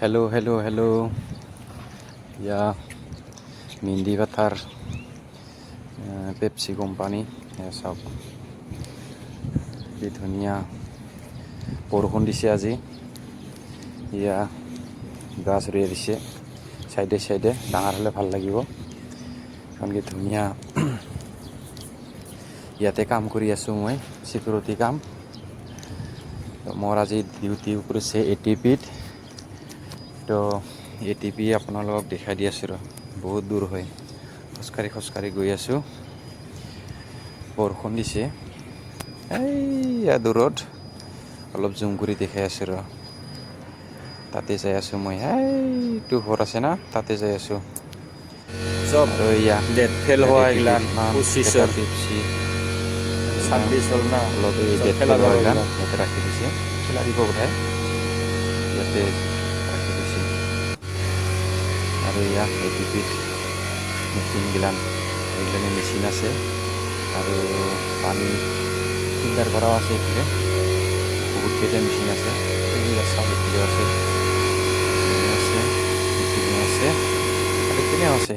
Hello. Ya, Mindi Batar, Pepsi Company, ya সব কি ধুনীয়া বৰষুণ দিছে আজি। ইয়া গাছ ৰুই দিছে সাইডে ডাঙৰ হ'লে ভাল লাগিব, কাৰণ কি ধুনীয়া। ইয়াতে কাম কৰি আছোঁ মই, সিকিউৰিটি কাম। মোৰ আজি ডিউটি কৰিছে ATPত। তো ATP আপোনালোকক দেখাই দি আছোঁ, বহুত দূৰ হয়, খোজকাঢ়ি গৈ আছোঁ। বৰষুণ দিছে এইয়া দূৰত, অলপ জুম কৰি দেখাই আছোঁ তাতে যাই আছোঁ মই। এইটো ঘৰ আছে না, তাতে যাই আছোঁ। চব আৰু এয়া ডেট ফেল হোৱা এইগিলান 25 পেপচি 26 হ'ল না, অলপ চব ডেট ফেলা ফেল যাব হোৱা এইগিলান। ইয়াতে ৰাখি দিছে, খেলা দিব বোধহয় ইয়াতে ৰাখি দিছে। আৰু এয়া ATPত মেচিনগিলান, এইগিলানি মেচিন আছে আৰু পানী ফিল্টাৰ কৰাও আছে। এইফালে বহুত কেইটা মেচিন আছে, এইবিলাক চাব আছে, আছে, এইপিনেও আছে আৰু এইপিনেও আছে।